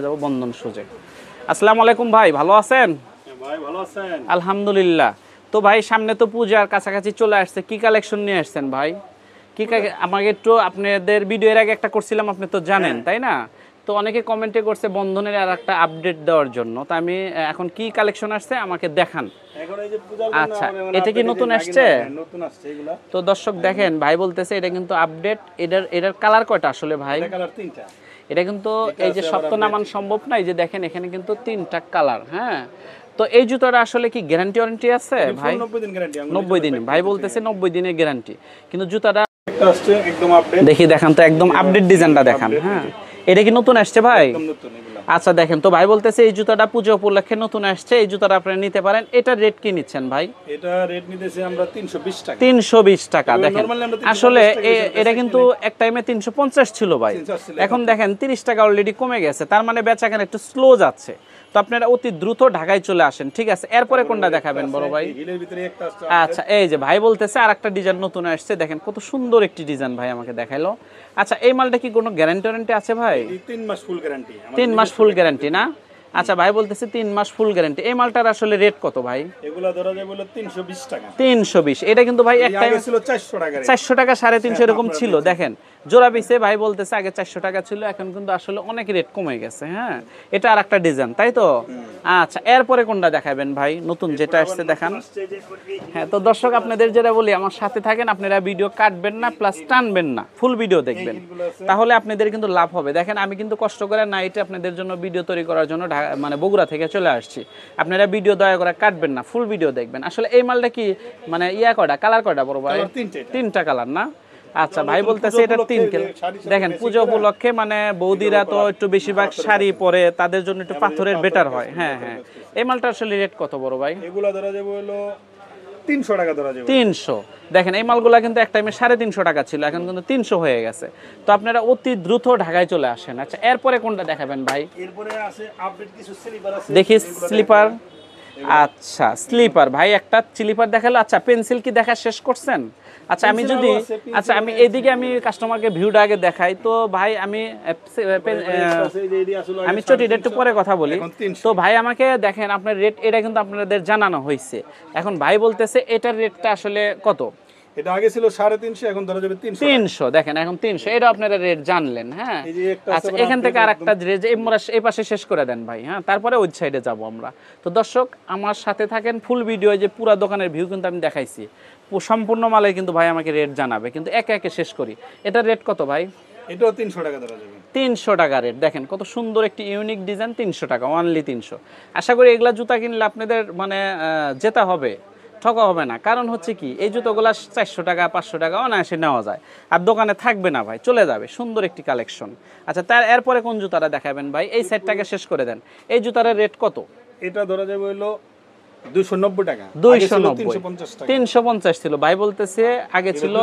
যাব বন্ধন সুজে। আসসালামু আলাইকুম ভাই, ভালো আছেন? ভাই ভালো আছেন? আলহামদুলিল্লাহ। তো ভাই সামনে তো পূজার কাছাকাছি চলে আসছে, কি কালেকশন নিয়ে আসছেন ভাই? আমাকে একটু আপনাদের ভিডিও এর আগে একটা করছিলাম, আপনি তো জানেন তাই না? তো অনেকে কমেন্টে করছে বন্ধনের আর একটা আপডেট দেওয়ার জন্য। তো আমি এখন কি কালেকশন আসছে আমাকে দেখান। এখন এই যে পূজার জন্য আচ্ছা, মানে এটা কি আপডেট নতুন এই যে আসছে? নতুন আসছে এগুলা। তো দর্শক দেখেন, ভাই বলতেছে এটা কিন্তু আপডেট। এটার কালার কয়টা আসলে ভাই? এটা কালার তিনটা। এটা কিন্তু এই যে সপ্ত নামান সম্ভব না, এই যে দেখেন এখানে কিন্তু তিনটা কালার। হ্যাঁ, তো এই জুতোটা আসলে কি গ্যারান্টি ওয়ারেন্টি আছে ভাই? 90 দিন গ্যারান্টি। 90 দিন ভাই বলতেছে, 90 দিনের গ্যারান্টি। কিন্তু জুতাটা একটা আসছে একদম আপডেট। দেখি দেখান তো, একদম আপডেট ডিজাইনটা দেখান। হ্যাঁ, এটা কি নতুন আসছে ভাই? একদম নতুন এগুলা। আচ্ছা দেখেন তো, ভাই বলতেছে এই জুতাটা পূজা উপলক্ষে নতুন আসছে, এই জুতাটা আপনি নিতে পারেন। এটা রেট কি নিচ্ছেন ভাই? এটা রেট নিতেছি আমরা 320 টাকা। 320 টাকা। দেখেন নরমালি আমরা 350 আসলে টাকা এটা কিন্তু এক টাইমে 350 ছিল ভাই, 350 ছিল, এখন দেখেন 30 টাকা অলরেডি কমে গেছে। তার মানে বেচাকেনা একটু স্লো যাচ্ছে। তো আপনারা অতি দ্রুত ঢাকায় চলে আসেন, ঠিক আছে? এরপরে কোনটা দেখাবেন বড় ভাই? হিলের ভিতরে একটা আসছে। আচ্ছা, এই যে ভাই বলতেছে আরেকটা ডিজাইন নতুন আসছে, দেখেন কত সুন্দর একটি ডিজাইন ভাই আমাকে দেখাইলো। আচ্ছা, এই মালটা কি কোনো গ্যারান্টি ওয়ারেন্টি আছে ভাই? এই 3 মাস ফুল গ্যারান্টি। 3 মাস ফুল গ্যারান্টি না? আচ্ছা, ভাই বলতেছে 3 মাস ফুল গ্যারান্টি। এই মালটার আসলে রেট কত ভাই? এগুলা ধরা যায় বলে 320 টাকা। 320। এটা কিন্তু ভাই এক টাইম আগে ছিল 400 টাকা রেট। 400 টাকা 350 এরকম ছিল। দেখেন জোড়া পিসে ভাই বলতেছে আগে 400 টাকা ছিল, এখন কিন্তু আসলে অনেক রেট কমে গেছে। হ্যাঁ, এটা আর একটা ডিজাইন, তাই তো? আচ্ছা, এরপরে কোনটা দেখাবেন ভাই? নতুন যেটা আসছে দেখান। আসছে যে হ্যাঁ, তো দর্শক আপনাদের যেটা বলি, আমার সাথে থাকেন, আপনারা ভিডিও কাটবেন না প্লাস টানবেন না, ফুল ভিডিও দেখবেন, তাহলে আপনাদের কিন্তু লাভ হবে। দেখেন আমি কিন্তু কষ্ট করে নাইটে আপনাদের জন্য ভিডিও তৈরি করার জন্য মানে বগুড়া থেকে চলে আসছি। আপনারা ভিডিও দয়া করে কাটবেন না, ফুল ভিডিও দেখবেন। আসলে এই মালটা কি মানে কয়টা কালার, কয়টা বড় ভাই? তিনটা কালার না? আচ্ছা, ভাই বলতেছে এটা 3 কালার। দেখেন পূজা উপলক্ষে মানে বৌদিরা তো একটু বেশিরভাগ শাড়ি পরে, তাদের জন্য একটু পাথরের বেটার হয়। হ্যাঁ হ্যাঁ, এই মালটা আসলে রেট কত বড় ভাই? এগুলা ধরা যাবে হলো 300 টাকা ধরা যাবে। 300। দেখেন এই মালগুলা কিন্তু এক টাইমে 350 টাকা ছিল, এখন কিন্তু 300 হয়ে গেছে। তো আপনারা অতি দ্রুত ঢাকায় চলে আসেন। আচ্ছা, এরপরে কোনটা দেখাবেন ভাই? এরপরে আছে আপডেট কিছু স্লিপার আছে। দেখি স্লিপার। আচ্ছা, স্লিপার ভাই একটা স্লিপার দেখালো। আচ্ছা, পেন্সিল কি দেখা শেষ করছেন? আচ্ছা, আমি যদি আমি এইদিকে আমি কাস্টমারকে ভিউটা আগে দেখাই তো ভাই, আমি চটিটা একটু পরে কথা বলি। তো ভাই আমাকে দেখেন আপনার রেট, এটা কিন্তু আপনাদের জানানো হয়েছে। এখন ভাই বলতেছে এটার রেটটা আসলে কত? এটা আগে ছিল 350, এখন ধরা যাবে 300। 300। দেখেন এখন 300, এটা আপনারা রেট জানলেন। হ্যাঁ, আচ্ছা, এখান থেকে আরেকটা এই পাশে শেষ করে দেন ভাই। হ্যাঁ, তারপরে ওই সাইডে যাব আমরা। তো দর্শক আমার সাথে থাকেন, ফুল ভিডিও যে পুরো দোকানের ভিউ কিন্তু আমি দেখাইছি, সম্পূর্ণ মালে কিন্তু ভাই আমাকে রেট জানাবে, কিন্তু একে একে শেষ করি। এটার রেট কত ভাই? এটাও 300 টাকা ধরা যাবে। 300 টাকা রেট। দেখেন কত সুন্দর একটি ইউনিক ডিজাইন, 300 টাকা, অনলি 300। আশা করি এগুলা জুতা কিনলে আপনাদের মানে যেটা হবে, ঠকা হবে না। কারণ হচ্ছে কি, এই জুতোগুলা 400 টাকা 500 টাকা অনায়াসে নেওয়া যায়, আর দোকানে থাকবে না ভাই, চলে যাবে। সুন্দর একটি কালেকশন। আচ্ছা, তার এরপরে কোন জুতাটা দেখাবেন ভাই? এই সেটটাকে শেষ করে দেন। এই জুতার রেট কত? এটা ধরা যাবে হলো 290 টাকা। 290। 350 ছিল ভাই বলতেছে, আগে ছিল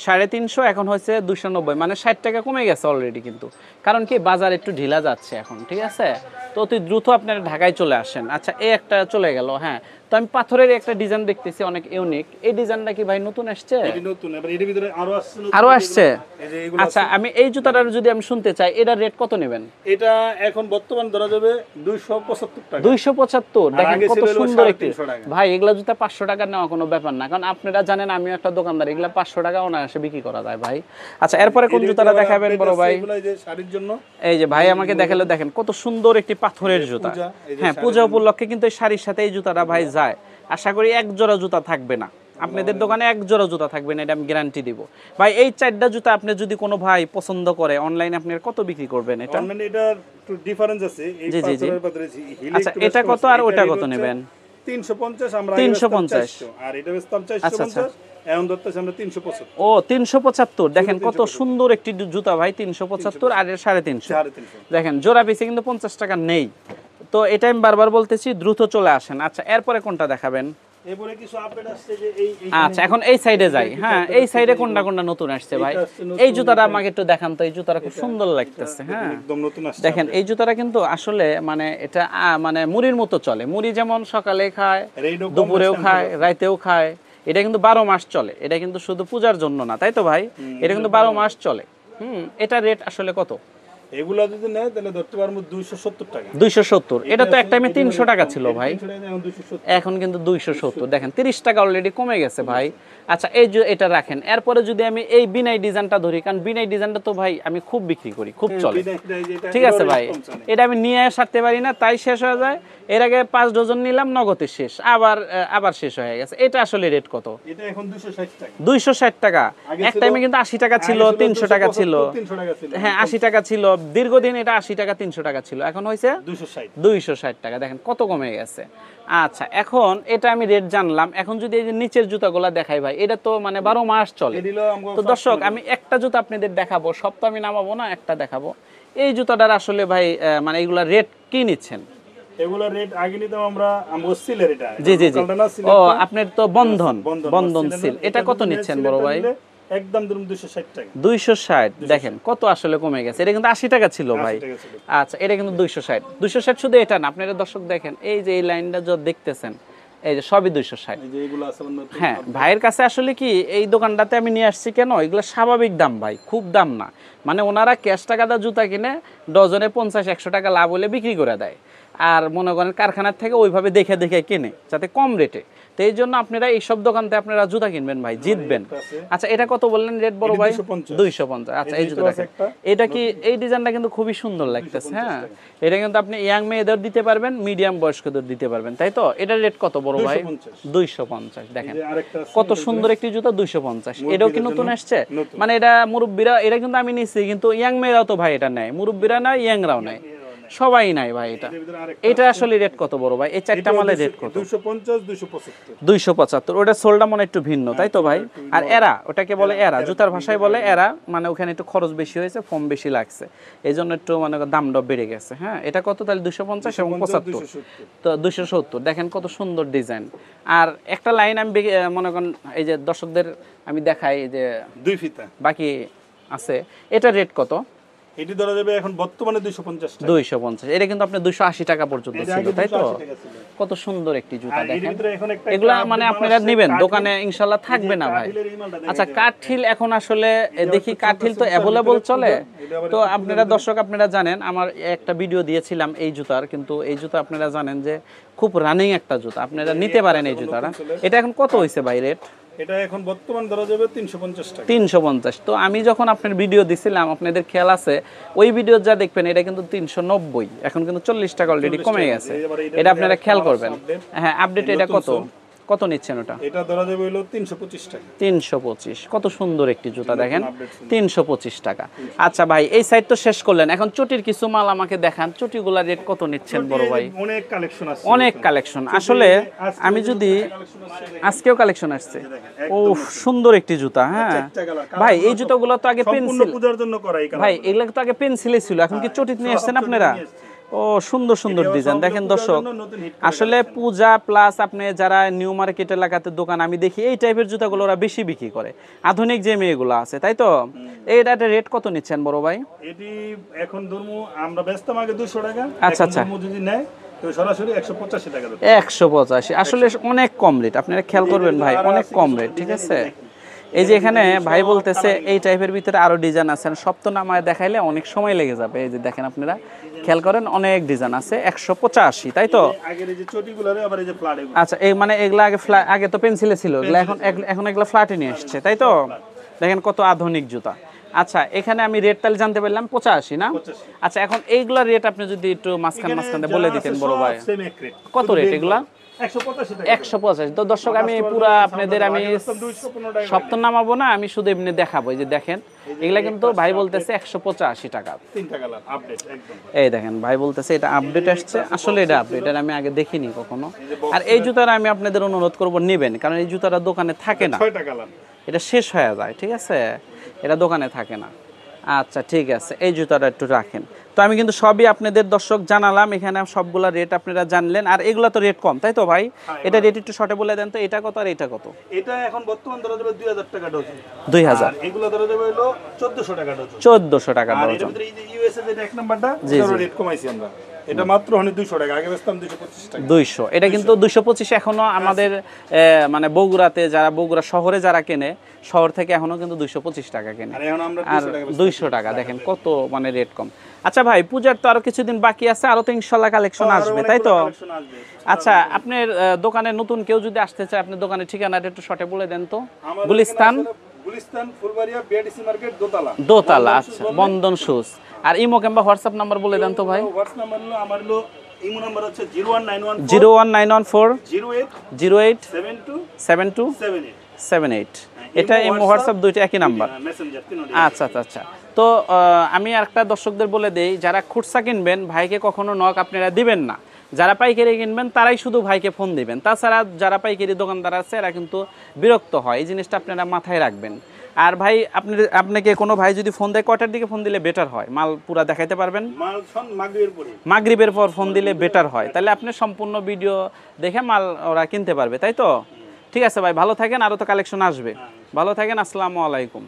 350, এখন হয়েছে 290, মানে 60 টাকা কমে গেছে অলরেডি। কিন্তু কারণ কি, বাজার একটু ঢিলা যাচ্ছে এখন, ঠিক আছে? তো অতি দ্রুত আপনারা ঢাকায় চলে আসেন। আচ্ছা, এই একটা চলে গেল। হ্যাঁ, তো আমি পাথরের একটা ডিজাইন দেখতেছি অনেক ইউনিক। এই ডিজাইনটা কি ভাই নতুন আসছে? এটা নতুন, এবার এর ভিতরে আরো আসছে। আচ্ছা, আমি এই জুতাটার যদি আমি শুনতে চাই, এটার রেট কত নেবেন? এটা এখন বর্তমান ধরা যাবে 275 টাকা। 275। দেখেন কত সুন্দর একটি টাকা। ভাই, এগুলা জুতা 500 টাকা নেওয়া কোনো ব্যাপার না, কারণ আপনারা জানেন আমিও একটা দোকানদার, এগুলা 500 টাকা অনায়াসে বিক্রি করা যায় ভাই। আচ্ছা, এরপরে কোন জুতাটা দেখাবেন বড় ভাই? এগুলা এই যে শাড়ির জন্য। এই যে ভাই আমাকে দেখালো, দেখেন কত সুন্দর একটি পাথরের জুতা। হ্যাঁ, পূজা উপলক্ষে কিন্তু এই শাড়ির সাথে এই জুতাটা ভাই যায়। আশা করি এক জোড়া জুতা থাকবে না আপনাদের দোকানে, এক জোড়া জুতা থাকবে না, এটা আমি গ্যারান্টি দিব ভাই। এই 4টা জুতা আপনি যদি কোনো ভাই পছন্দ করে, অনলাইনে আপনি কত বিক্রি করবেন এটা? অনলাইনে এটার একটু ডিফারেন্স আছে। এই পাথরের ভিতরে হিল। আচ্ছা, এটা কত আর ওটা কত নেবেন? 350। আমরা 350, আর এটা বেচতাম 450, এখন ধরতেছি আমরা 375। ও 375। দেখেন কত সুন্দর একটি জুতা ভাই, 375 আর 350। দেখেন জোড়া পিছে কিন্তু 50 টাকা নেই। তো এটা আমি বারবার বলতেছি, দ্রুত চলে আসেন। আচ্ছা, এরপরে কোনটা দেখাবেন? এরপরে কিছু আপডেট আসছে যে আচ্ছা, এখন এই সাইডে যাই। হ্যাঁ, এই সাইডে কোনটা কোনটা নতুন আসছে ভাই? এই জুতাটা আমাকে একটু দেখান তো। এই জুতাটা খুব সুন্দর লাগতেছে। হ্যাঁ, একদম নতুন আসছে। দেখেন এই জুতাটা কিন্তু আসলে মানে এটা মানে মুড়ির মতো চলে। মুড়ি যেমন সকালে খায়, দুপুরেও খায়, রাতেও খায়। এটা কিন্তু 12 মাস চলে। এটা কিন্তু শুধু পূজার জন্য না, তাই তো ভাই? এটা কিন্তু 12 মাস চলে। এটা রেট আসলে কত? এগুলা যদি নেয় তাহলে ধরতে পারবো 270 টাকা। 270, এটা তো এক টাইমে 300 টাকা ছিল ভাই, 300 টাকা এখন 270। এখন কিন্তু 270। দেখেন 30 টাকা অলরেডি কমে গেছে ভাই। আচ্ছা এই যে এটা রাখেন, এরপরে যদি আমি এই বিনাই ডিজাইনটা ধরি, কারণ বিনাই ডিজাইনটা তো ভাই আমি খুব বিক্রি করি, খুব চলে, ঠিক আছে ভাই। এটা আমি নিয়ে সারতে পারি না, তাই শেষ হয়ে যায়। এর আগে 5 ডজন নিলাম, নগদে শেষ, আবার শেষ হয়ে গেছে। এটা আসলে রেট কত? এটা এখন 260 টাকা। 260 টাকা। এক টাইমে কিন্তু 80 টাকা ছিল, 300 টাকা ছিল, 300 টাকা ছিল। হ্যাঁ 80 টাকা ছিল, দীর্ঘদিন এটা 80 টাকা 300 টাকা ছিল, এখন হয়েছে 260 টাকা। দেখেন কত কমে গেছে। আচ্ছা এখন এটা আমি রেট জানলাম, এখন যদি এই যে নিচের জুতাগুলা দেখাই ভাই, এটা তো মানে 12 মাস চলে। তো দর্শক আমি একটা জুতা আপনাদের দেখাবো, সব তো আমি নামাবো না, একটা দেখাবো। এই জুতাটার আসলে ভাই মানে এইগুলা রেট কি নিচ্ছেন? এগুলা রেট আগে নিতাম আমরা আমগো সিলের, এটা জি জি জি। ও আপনার তো বন্ধন সিল, এটা কত নিচ্ছেন বড় ভাই? একদম ধরুন 260 টাকা। 260। দেখেন কত আসলে কমে গেছে। এটা কিন্তু 80 টাকা ছিল ভাই। আচ্ছা এটা কিন্তু 260 শুধু এটা না, আপনারা দর্শক দেখেন এই যে এই লাইনটা যা দেখতেছেন, এই যে সবই 260। এই যে এগুলো আছে নতুন। হ্যাঁ ভাইয়ের কাছে আসলে কি এই দোকানটাতে আমি নিয়ে আসছি কেন, এগুলো স্বাভাবিক দাম ভাই, খুব দাম না। মানে ওনারা ক্যাশ টাকাটা জুতা কিনে ডজনে 50-100 টাকা লাভ হলে বিক্রি করে দেয়, আর মনে করেন কারখানার থেকে ওইভাবে দেখে দেখে কেনে যাতে কম রেটে। তো এই জন্য আপনারা এইসব দোকানতে আপনারা জুতা কিনবেন ভাই, জিতবেন। আচ্ছা এটা কত বললেন রেট বড় ভাই? 250। আচ্ছা এই জুতা দেখেন, এটা কি এই ডিজাইনটা কিন্তু খুবই সুন্দর লাগতেছে। হ্যাঁ এটা কিন্তু আপনি ইয়াং মেয়েদের দিতে পারবেন, মিডিয়াম বয়স্কদের দিতে পারবেন, তাই তো? এটার রেট কত বড় ভাই? 250। দেখেন কত সুন্দর একটি জুতা, 250। এটাও কি নতুন আসছে? মানে এটা মুরব্বীরা, এটা কিন্তু আমি নিচ্ছি, কিন্তু ইয়াং মেয়েরাও তো ভাই এটা নেয়, মুরব্বীরা না ইয়াংরাও নেয়, সবাই নাই ভাই। এটা আসলে রেট কত বড় ভাই? এই চারটা মালের রেট কত? 275। ওটা সোলটা মনে একটু ভিন্ন, তাই তো ভাই? আর এরা, ওটাকে বলে এরা, জুতার ভাষায় বলে এরা, মানে ওখানে একটু খরচ বেশি হয়েছে, ফর্ম বেশি লাগছে, এই জন্য একটু মানে দামটা বেড়ে গেছে। হ্যাঁ এটা কত তাহলে? 250 এবং 75, তো 270। দেখেন কত সুন্দর ডিজাইন। আর একটা লাইন আমি মনে করেন এই যে দর্শকদের আমি দেখাই, যে 2 ফিতা বাকি আছে, এটা রেট কত? এটি ধরা যাবে এখন বর্তমানে 250 টাকা। 250। এটা কিন্তু আপনি 280 টাকা পর্যন্ত ছিল, তাই তো? কত সুন্দর একটি জুতা দেখেন। এগুলা মানে আপনারা নেবেন দোকানে ইনশাআল্লাহ থাকবে না ভাই। আচ্ছা কাঠহিল এখন আসলে দেখি, কাঠহিল তো অ্যাভেলেবল চলে। তো আপনারা দর্শক আপনারা জানেন, আমার একটা ভিডিও দিয়েছিলাম এই জুতার, কিন্তু এই জুতা আপনারা জানেন যে খুব রানিং একটা জুতা, আপনারা নিতে পারেন এই জুতাটা। এটা এখন কত হয়েছে ভাই রেট? এটা এখন বর্তমান ধরা যাবে 350 টাকা। 350। তো আমি যখন আপনার ভিডিও দিছিলাম, আপনাদের খেয়াল আছে, ওই ভিডিও যা দেখবেন এটা কিন্তু 390, এখন কিন্তু 40 টাকা অলরেডি কমে গেছে। এটা আপনারা খেয়াল করবেন। হ্যাঁ আপডেট। এটা কত নিচ্ছেন ওটা? এটা ধরা যাবে হলো 325 টাকা। 325। কত সুন্দর একটি জুতা দেখেন, 325 টাকা। আচ্ছা ভাই এই সাইড তো শেষ করলেন, এখন চটির কিছু মাল আমাকে দেখান। চটিগুলা রেট কত নিচ্ছেন বড় ভাই? অনেক কালেকশন আছে, অনেক কালেকশন। আসলে আমি যদি আজকেও কালেকশন আসছে, ও সুন্দর একটি জুতা। হ্যাঁ ভাই এই জুতাগুলো তো আগে পেন্সিল পূজার জন্য করা, এই ভাই এগুলো তো আগে পেন্সিলে ছিল, এখন কি চটিতে নিয়ে আসছেন আপনারা? ও সুন্দর সুন্দর ডিজাইন দেখেন দর্শক। আসলে পূজা প্লাস আপনি যারা নিউ মার্কেট এলাকাতে দোকান আমি দেখি, এই টাইপের জুতাগুলো ওরা বেশি বিক্রি করে, আধুনিক যে মেয়েগুলো আছে, তাই তো? এইটা রেট কত নিচ্ছেন বড় ভাই? এটি এখন ধরমু আমরা বেচতাম আগে 200 টাকা। আচ্ছা আচ্ছা, যদি নেয় তো সরাসরি 185 টাকা। 185 আসলে অনেক কম রেট, আপনারা খেয়াল করবেন ভাই, অনেক কম রেট, ঠিক আছে? এই যে এখানে ভাই বলতেছে এই টাইপের ভিতরে আরো ডিজাইন আছে, সব তো নামায় দেখাইলে অনেক সময় লেগে যাবে। এই যে দেখেন আপনারা খেয়াল করেন, অনেক ডিজাইন আছে। 185, তাই তো? আচ্ছা এই মানে এগুলা আগে তো পেন্সিলে ছিল, এগুলা এখন এগুলা ফ্ল্যাটে নিয়ে আসছে, তাই তো? দেখেন কত আধুনিক জুতা। আচ্ছা এখানে আমি রেট তাহলে জানতে পারলাম 85 না? আচ্ছা এখন এইগুলা রেট আপনি যদি একটু মাঝখানে বলে দিতেন বড় ভাই, কত রেট এগুলা? 185। তো দর্শক আমি পুরা আপনাদের আমি সব তো নামাবো না, আমি শুধু এমনি দেখাবো। এই যে দেখেন এগুলা কিন্তু ভাই বলতেছে 185 টাকা। এই দেখেন ভাই বলতেছে এটা আপডেট আসছে, আসলে এটা আপডেট, এটা আমি আগে দেখিনি কখনো। আর এই জুতাটা আমি আপনাদের অনুরোধ করব নেবেন, কারণ এই জুতাটা দোকানে থাকে না, এটা শেষ হয়ে যায়, ঠিক আছে? এটা দোকানে থাকে না। আচ্ছা ঠিক আছে, এই জুতাটা একটু রাখেন। তো আমি কিন্তু সবই আপনাদের দর্শক জানালাম, এখানে সবগুলা রেট আপনারা জানলেন। আর এগুলা তো রেট কম, তাই তো ভাই? এটা রেট একটু শর্টে বলে দেন তো, এটা কত আর এটা কত? এটা এখন বর্তমান ধরা যাবে 2000 টাকা ডজন। 2000। এগুলো ধরা যাবে হলো 1400 টাকা ডজন। 1400 টাকা ডজন। এর ভিতরে এই যে ইউএসএ যেটা এক নাম্বারটা, এটার রেট কমাইছি আমরা। এটা মাত্র 200 টাকা, আগে বেচতাম 225 টাকা। 200, এটা কিন্তু 225 এখনো আমাদের মানে বগুড়াতে যারা বগুড়া শহরে যারা কেনে, শহর থেকে এখনো কিন্তু 225 টাকা কেনে, আর এখন আমরা আর 200 টাকা। দেখেন কত মানে রেট কম। আচ্ছা ভাই, পূজার তো আরো কিছুদিন বাকি আছে, আরো তো ইনশাল্লাহ কালেকশন আসবে, তাই তো? আচ্ছা, আপনার দোকানে নতুন কেউ যদি আসতে চায়, আপনার দোকানের ঠিকানাটা একটু শর্টে বলে দেন তো। গুলিস্তান ফুলবাড়িয়া বিআরটিসি মার্কেট দোতলা। আচ্ছা, বন্ধন শুজ। আর ইমো কিংবা হোয়াটসঅ্যাপ নাম্বার বলে দেন তো ভাই। হোয়াটসঅ্যাপ নাম্বার হলো আমার ইমো নাম্বার হচ্ছে 01914 01914 08 72 72 78। এটা ইমো হোয়াটসঅ্যাপ দুইটা একই নাম্বার। মেসেঞ্জার তিনটি। আচ্ছা আচ্ছা আচ্ছা। তো আমি আরেকটা দর্শকদের বলে দেই, যারা খুচরা কিনবেন ভাইকে কখনো নক আপনারা দিবেন না। যারা পাইকারি কিনবেন তারাই শুধু ভাইকে ফোন দিবেন। তাছাড়া যারা পাইকারি দোকানদার আছে এরা কিন্তু বিরক্ত হয়, এই জিনিসটা আপনারা মাথায় রাখবেন। আর ভাই, আপনাকে কোনো ভাই যদি ফোন দেয়, কয়টার দিকে ফোন দিলে বেটার হয়? মাল পুরা দেখাইতে পারবেন? মাগরিবের পর ফোন দিলে বেটার হয়, তাহলে আপনি সম্পূর্ণ ভিডিও দেখে মাল ওরা কিনতে পারবে, তাই তো? ঠিক আছে ভাই, ভালো থাকেন, আরও তো কালেকশন আসবে। ভালো থাকেন, আসসালামু আলাইকুম।